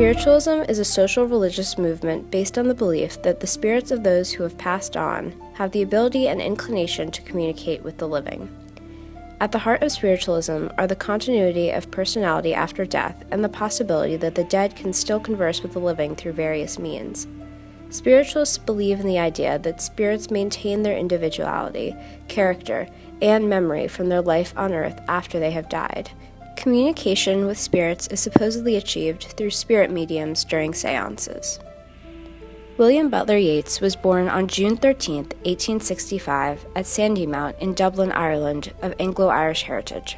Spiritualism is a social religious movement based on the belief that the spirits of those who have passed on have the ability and inclination to communicate with the living. At the heart of spiritualism are the continuity of personality after death and the possibility that the dead can still converse with the living through various means. Spiritualists believe in the idea that spirits maintain their individuality, character, and memory from their life on earth after they have died. Communication with spirits is supposedly achieved through spirit mediums during seances. William Butler Yeats was born on June 13, 1865, at Sandymount in Dublin, Ireland, of Anglo-Irish heritage.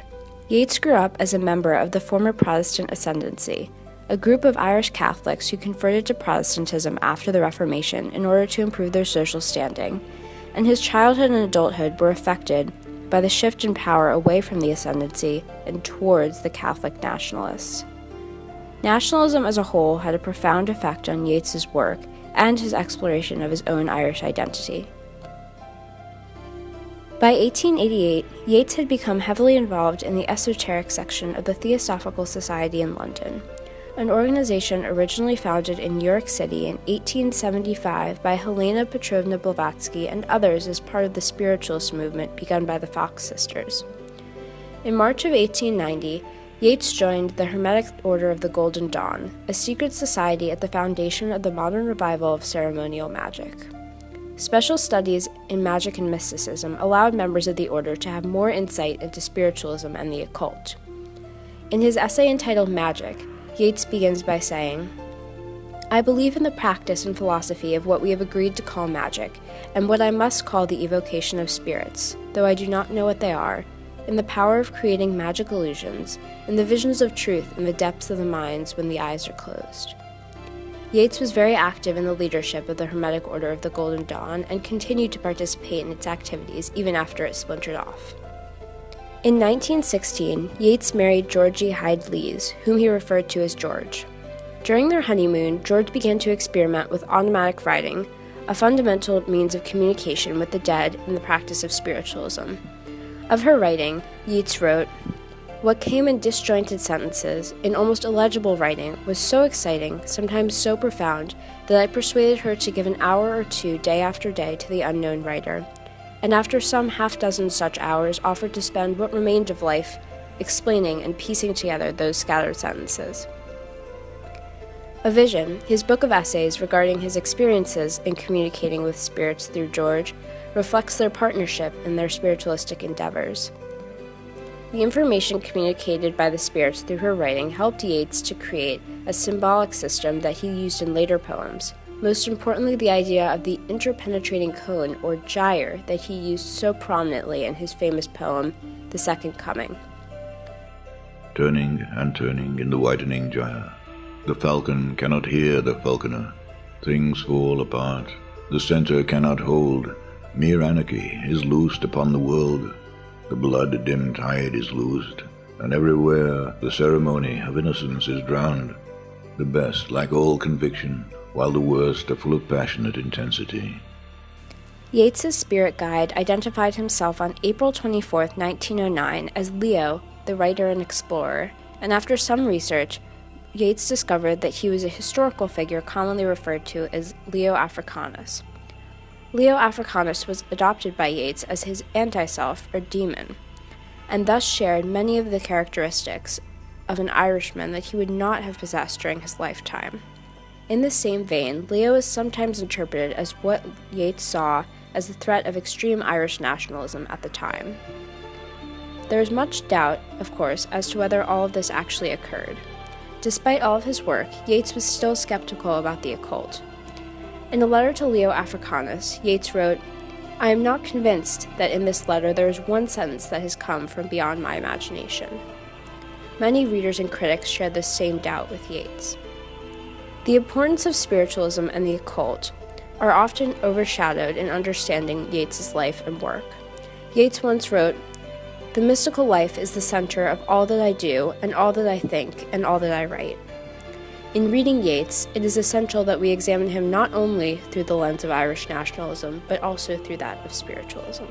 Yeats grew up as a member of the former Protestant Ascendancy, a group of Irish Catholics who converted to Protestantism after the Reformation in order to improve their social standing, and his childhood and adulthood were affected by the shift in power away from the Ascendancy and towards the Catholic nationalists. Nationalism as a whole had a profound effect on Yeats's work and his exploration of his own Irish identity. By 1888, Yeats had become heavily involved in the esoteric section of the Theosophical Society in London, an organization originally founded in New York City in 1875 by Helena Petrovna Blavatsky and others as part of the spiritualist movement begun by the Fox sisters. In March of 1890, Yeats joined the Hermetic Order of the Golden Dawn, a secret society at the foundation of the modern revival of ceremonial magic. Special studies in magic and mysticism allowed members of the order to have more insight into spiritualism and the occult. In his essay entitled Magic, Yeats begins by saying, "I believe in the practice and philosophy of what we have agreed to call magic, and what I must call the evocation of spirits, though I do not know what they are, in the power of creating magic illusions, in the visions of truth in the depths of the minds when the eyes are closed." Yeats was very active in the leadership of the Hermetic Order of the Golden Dawn and continued to participate in its activities even after it splintered off. In 1916, Yeats married Georgie Hyde Lees, whom he referred to as George. During their honeymoon, George began to experiment with automatic writing, a fundamental means of communication with the dead in the practice of spiritualism. Of her writing, Yeats wrote, "What came in disjointed sentences, in almost illegible writing, was so exciting, sometimes so profound, that I persuaded her to give an hour or two day after day to the unknown writer, and after some half-dozen such hours offered to spend what remained of life explaining and piecing together those scattered sentences." A Vision, his book of essays regarding his experiences in communicating with spirits through George, reflects their partnership in their spiritualistic endeavors. The information communicated by the spirits through her writing helped Yeats to create a symbolic system that he used in later poems, most importantly the idea of the interpenetrating cone, or gyre, that he used so prominently in his famous poem, The Second Coming. Turning and turning in the widening gyre, the falcon cannot hear the falconer. Things fall apart, the center cannot hold. Mere anarchy is loosed upon the world. The blood-dim tide is loosed, and everywhere the ceremony of innocence is drowned. The best lack all conviction, while the worst are full of passionate intensity. Yeats's spirit guide identified himself on April 24, 1909, as Leo, the writer and explorer, and after some research, Yeats discovered that he was a historical figure commonly referred to as Leo Africanus. Leo Africanus was adopted by Yeats as his anti-self, or demon, and thus shared many of the characteristics of an Irishman that he would not have possessed during his lifetime. In the same vein, Leo is sometimes interpreted as what Yeats saw as the threat of extreme Irish nationalism at the time. There is much doubt, of course, as to whether all of this actually occurred. Despite all of his work, Yeats was still skeptical about the occult. In a letter to Leo Africanus, Yeats wrote, "I am not convinced that in this letter there is one sentence that has come from beyond my imagination." Many readers and critics share this same doubt with Yeats. The importance of spiritualism and the occult are often overshadowed in understanding Yeats's life and work. Yeats once wrote, "The mystical life is the center of all that I do, and all that I think, and all that I write." In reading Yeats, it is essential that we examine him not only through the lens of Irish nationalism, but also through that of spiritualism.